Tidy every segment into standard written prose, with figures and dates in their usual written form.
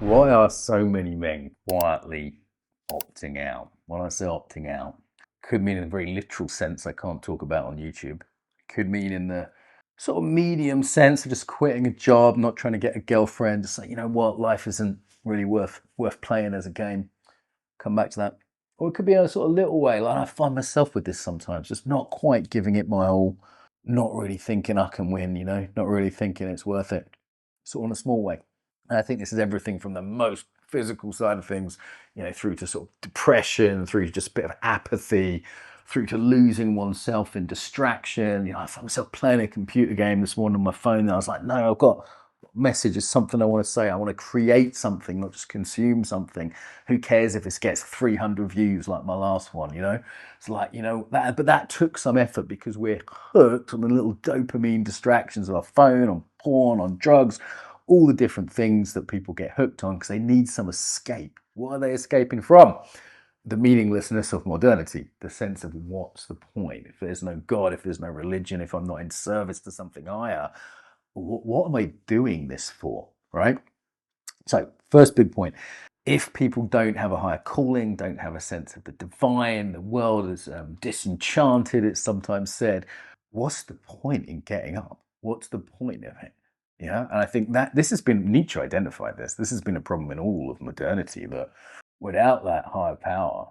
Why are so many men quietly opting out? When I say opting out, could mean in a very literal sense I can't talk about on YouTube. Could mean in the sort of medium sense of just quitting a job, not trying to get a girlfriend, just say, you know what, life isn't really worth playing as a game. Come back to that. Or it could be in a sort of little way, like I find myself with this sometimes, just not quite giving it my all, not really thinking I can win, not really thinking it's worth it. Sort of in a small way. And I think this is everything from the most physical side of things, through to sort of depression, through to just a bit of apathy, through to losing oneself in distraction. I found myself playing a computer game this morning on my phone, and I was like, no, I've got a message, is something I want to say. I want to create something, not just consume something. Who cares if it gets 300 views like my last one, It's like, but that took some effort because we're hooked on the little dopamine distractions of our phone, on porn, on drugs, all the different things that people get hooked on because they need some escape. What are they escaping from? The meaninglessness of modernity, the sense of what's the point? If there's no God, if there's no religion, if I'm not in service to something higher, what am I doing this for, right? So, first big point. If people don't have a higher calling, don't have a sense of the divine, the world is disenchanted, it's sometimes said, what's the point in getting up? What's the point of it? Yeah, and I think that this has been, Nietzsche identified this has been a problem in all of modernity, that without that higher power,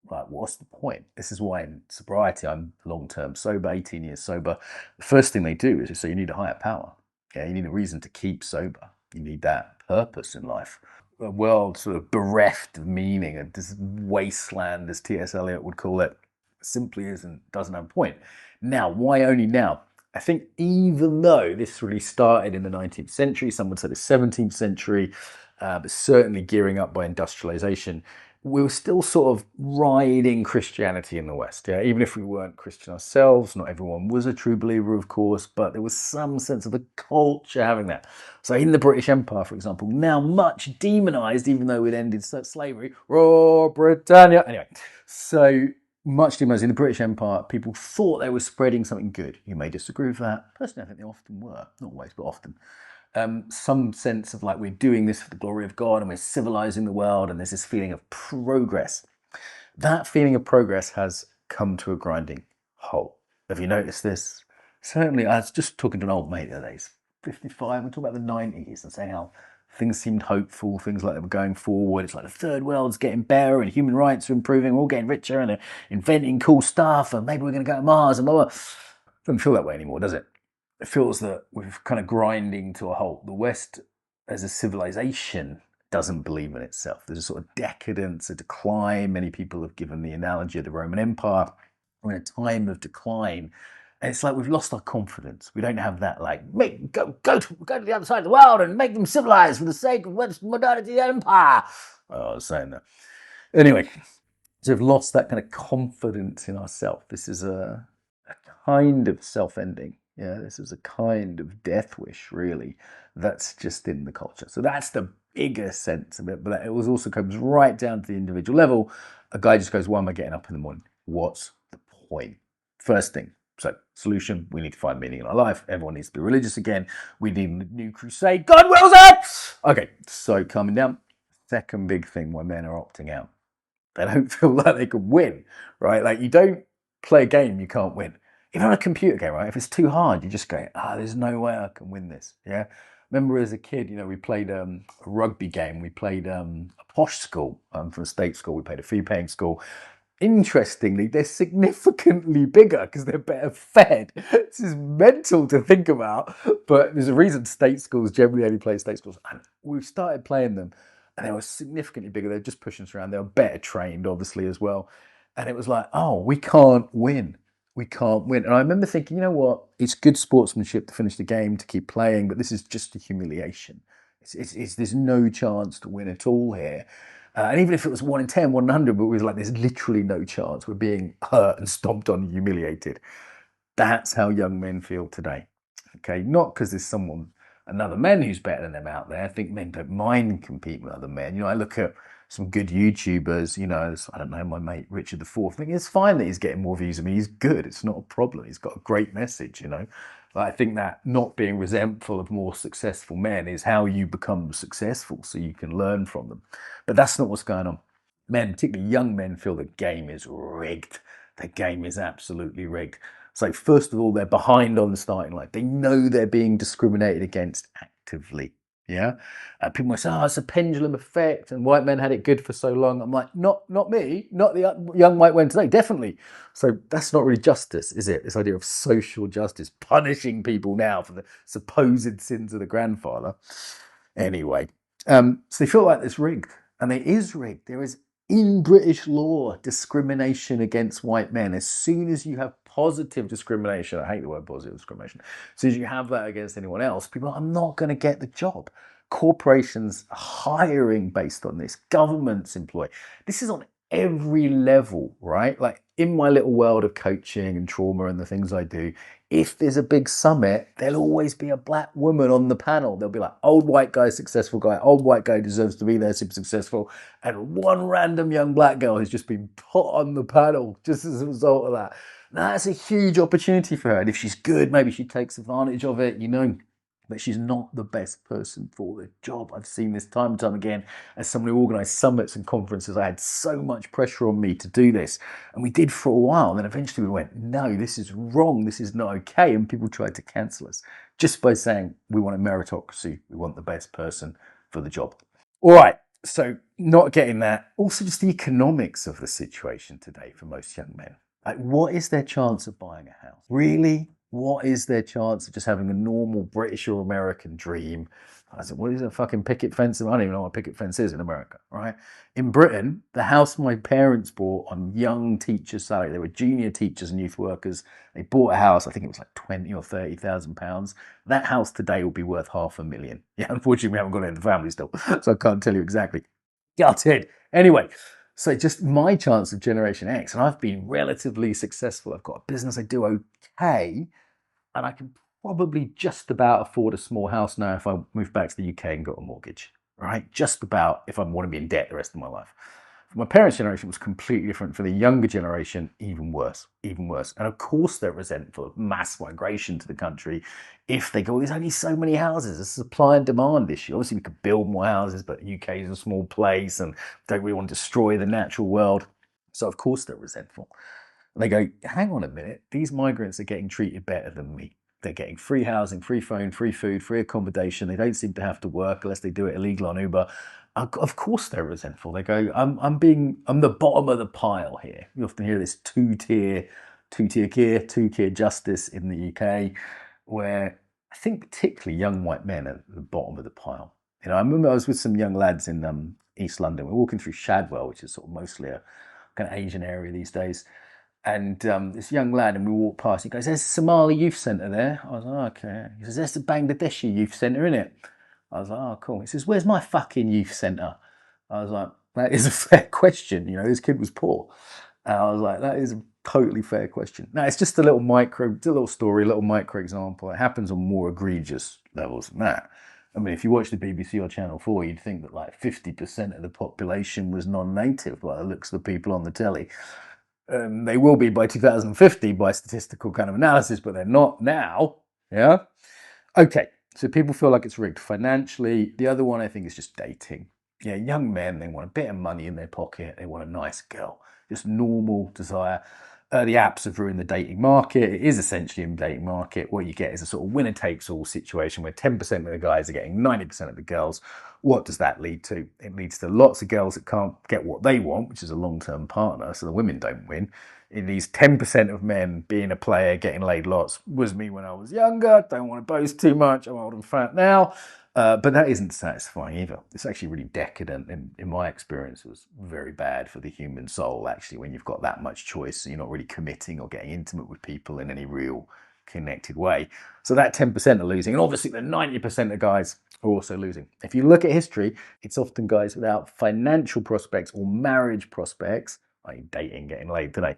like, what's the point? This is why in sobriety, I'm long-term sober, 18 years sober. The first thing they do is just say you need a higher power. Yeah, you need a reason to keep sober. You need that purpose in life. A world sort of bereft of meaning, and this wasteland, as T.S. Eliot would call it, simply doesn't have a point. Now, why only now? I think even though this really started in the 19th century, some would say the 17th century, but certainly gearing up by industrialization, we were still sort of riding Christianity in the West. Yeah, even if we weren't Christian ourselves, not everyone was a true believer, of course, but there was some sense of the culture having that. So in the British Empire, for example, now much demonized, even though it ended slavery, raw Britannia. Anyway, so much demonized in the British Empire, people thought they were spreading something good. You may disagree with that. Personally, I think they often were, not always, but often. Some sense of like, we're doing this for the glory of God and we're civilizing the world, and there's this feeling of progress. That feeling of progress has come to a grinding halt. Have you noticed this? Certainly, I was just talking to an old mate the other day, he's 55, we're talking about the 90s and saying how things seemed hopeful, things like they were going forward. It's like the third world's getting better and human rights are improving, we're all getting richer and they're inventing cool stuff and maybe we're going to go to Mars and blah, blah. Doesn't feel that way anymore, does it? It feels that we're kind of grinding to a halt. The West, as a civilization, doesn't believe in itself. There's a sort of decadence, a decline. Many people have given the analogy of the Roman Empire. We're in a time of decline. And it's like we've lost our confidence. We don't have that, like, go to the other side of the world and make them civilized for the sake of West modernity empire. Oh, I was saying that. Anyway, so we've lost that kind of confidence in ourselves. This is a kind of self-ending. Yeah, this is a kind of death wish, really, that's just in the culture. So that's the bigger sense of it, but it also comes right down to the individual level. A guy just goes, why am I getting up in the morning? What's the point? First thing. So, solution, we need to find meaning in our life. Everyone needs to be religious again. We need a new crusade. God wills it! Okay, so coming down. Second big thing why men are opting out. They don't feel like they can win, right? Like, you don't play a game you can't win. Even on a computer game, right? If it's too hard, you just go, there's no way I can win this. Yeah. Remember as a kid, we played a rugby game. We played a posh school from a state school. We played a fee-paying school. Interestingly, they're significantly bigger because they're better fed. This is mental to think about, but there's a reason state schools generally only play state schools. And we've started playing them, and they were significantly bigger. They're just pushing us around. They were better trained, obviously, as well. And it was like, we can't win. We can't win. And I remember thinking, you know what? It's good sportsmanship to finish the game, to keep playing, but this is just a humiliation. There's no chance to win at all here. And even if it was 1 in 10, 1 in 100, but it was like, there's literally no chance. We're being hurt and stomped on and humiliated. That's how young men feel today. Okay, not because there's another man who's better than them out there. I think men don't mind competing with other men. I look at some good YouTubers, I don't know, my mate Richard IV. I think it's fine that he's getting more views than me. He's good. It's not a problem. He's got a great message, I think that not being resentful of more successful men is how you become successful, so you can learn from them. But that's not what's going on. Men, particularly young men, feel the game is rigged. The game is absolutely rigged. So first of all, they're behind on the starting line. They know they're being discriminated against actively. Yeah, people might say, "Oh, it's a pendulum effect," and white men had it good for so long. I'm like, not me, not the young white men today, definitely. So that's not really justice, is it? This idea of social justice, punishing people now for the supposed sins of the grandfather. Anyway, so they feel like it's rigged, and it is rigged. There is in British law discrimination against white men. As soon as you have positive discrimination, I hate the word positive discrimination. As soon as you have that against anyone else, people are, I'm not going to get the job. Corporations are hiring based on this. Governments employ. This is on every level, right? Like in my little world of coaching and trauma and the things I do, if there's a big summit, there'll always be a black woman on the panel. They'll be like, old white guy, successful guy, old white guy deserves to be there, super successful. And one random young black girl has just been put on the panel just as a result of that. Now, that's a huge opportunity for her. And if she's good, maybe she takes advantage of it, you know. But she's not the best person for the job. I've seen this time and time again. As someone who organised summits and conferences, I had so much pressure on me to do this. And we did for a while. And then eventually we went, no, this is wrong. This is not okay. And people tried to cancel us just by saying, we want a meritocracy. We want the best person for the job. All right. So not getting that. Also just the economics of the situation today for most young men. Like, what is their chance of buying a house? Really? What is their chance of just having a normal British or American dream? I said, what is a fucking picket fence? I don't even know what a picket fence is in America, right? In Britain, the house my parents bought on young teachers' salary, they were junior teachers and youth workers. They bought a house, I think it was like 20 or 30,000 pounds. That house today will be worth £500,000. Yeah, unfortunately, we haven't got it in the family still, so I can't tell you exactly. Gutted. Anyway, so just my chance of Generation X, and I've been relatively successful. I've got a business I do okay, and I can probably just about afford a small house now if I move back to the UK and got a mortgage, right? Just about if I want to be in debt the rest of my life. For my parents' generation, it was completely different. For the younger generation, even worse, even worse. And of course, they're resentful of mass migration to the country. If they go, there's only so many houses, it's a supply and demand issue. Obviously, we could build more houses, but the UK is a small place and don't really want to destroy the natural world. So, of course, they're resentful. And they go, hang on a minute, these migrants are getting treated better than me. They're getting free housing, free phone, free food, free accommodation. They don't seem to have to work unless they do it illegal on Uber. Of course they're resentful. They go, I'm the bottom of the pile here. You often hear this two-tier justice in the UK, where I think particularly young white men are at the bottom of the pile. You know, I remember I was with some young lads in East London. We're walking through Shadwell, which is sort of mostly a kind of Asian area these days. And this young lad, and we walked past, he goes, there's a Somali youth centre there. I was like, okay. He says, there's the Bangladeshi youth centre, innit? I was like, oh, cool. He says, where's my fucking youth centre? I was like, that is a fair question. You know, this kid was poor. And I was like, that is a totally fair question. Now, it's just a little micro, it's a little story, a little micro example. It happens on more egregious levels than that. I mean, if you watch the BBC or Channel 4, you'd think that like 50% of the population was non-native by the looks of the people on the telly. They will be by 2050 by statistical kind of analysis, but they're not now. Yeah. Okay. So people feel like it's rigged financially. The other one I think is just dating. Yeah, young men, they want a bit of money in their pocket. They want a nice girl. Just normal desire. The apps have ruined the dating market. It is essentially in the dating market. What you get is a sort of winner takes all situation where 10% of the guys are getting 90% of the girls. What does that lead to? It leads to lots of girls that can't get what they want, which is a long-term partner, so the women don't win. It leaves 10% of men being a player, getting laid lots. Was me when I was younger. Don't want to boast too much. I'm old and fat now. But that isn't satisfying either. It's actually really decadent. In my experience, it was very bad for the human soul, actually, when you've got that much choice and you're not really committing or getting intimate with people in any real connected way. So that 10% are losing. And obviously the 90% of guys are also losing. If you look at history, it's often guys without financial prospects or marriage prospects, i.e. dating, getting laid today,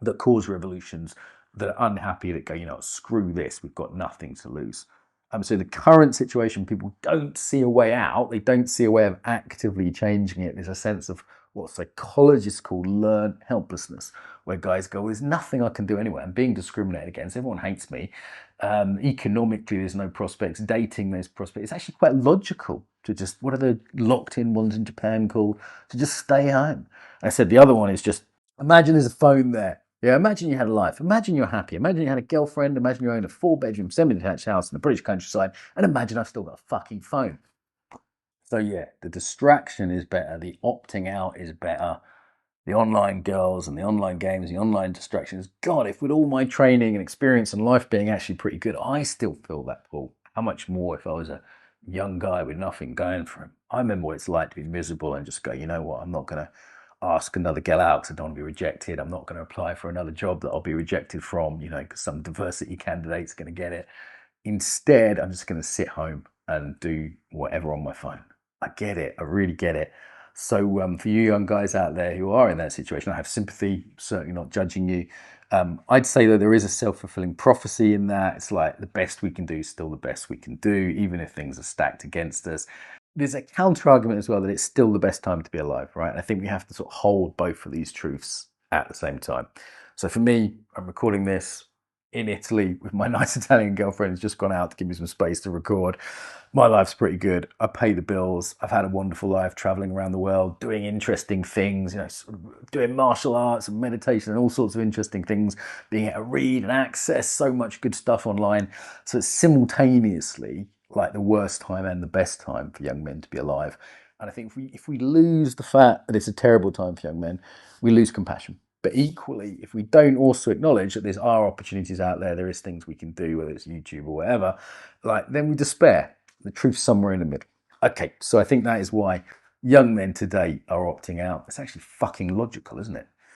that cause revolutions, that are unhappy, that go, you know, screw this, we've got nothing to lose. So the current situation, people don't see a way out. They don't see a way of actively changing it. There's a sense of what psychologists call learned helplessness, where guys go, well, there's nothing I can do anyway. I'm being discriminated against. Everyone hates me. Economically, there's no prospects. Dating, there's prospects. It's actually quite logical to just, what are the locked in ones in Japan called? To just stay home. I said the other one is just, imagine there's a phone there. Yeah, imagine you had a life. Imagine you're happy. Imagine you had a girlfriend. Imagine you own a 4-bedroom, semi-detached house in the British countryside. And imagine I've still got a fucking phone. So yeah, the distraction is better. The opting out is better. The online girls and the online games, the online distractions. God, if with all my training and experience and life being actually pretty good, I still feel that pull. How much more if I was a young guy with nothing going for him? I remember what it's like to be miserable and just go, you know what, I'm not going to ask another girl out because I don't want to be rejected. I'm not going to apply for another job that I'll be rejected from, because some diversity candidate's going to get it. Instead, I'm just going to sit home and do whatever on my phone. I get it. I really get it. So for you young guys out there who are in that situation, I have sympathy, certainly not judging you. I'd say that there is a self-fulfilling prophecy in that. It's like the best we can do is still the best we can do, even if things are stacked against us. There's a counter argument as well that it's still the best time to be alive, right? I think we have to sort of hold both of these truths at the same time. So for me, I'm recording this in Italy with my nice Italian girlfriend who's just gone out to give me some space to record. My life's pretty good. I pay the bills. I've had a wonderful life traveling around the world, doing interesting things, sort of doing martial arts and meditation and all sorts of interesting things, being able to read and access so much good stuff online. So it's simultaneously like the worst time and the best time for young men to be alive. And I think if we lose the fact that it's a terrible time for young men, we lose compassion. But equally, if we don't also acknowledge that there are opportunities out there is things we can do, whether it's YouTube or whatever, then we despair. The truth's somewhere in the middle. Okay, so I think that is why young men today are opting out. It's actually fucking logical, isn't it?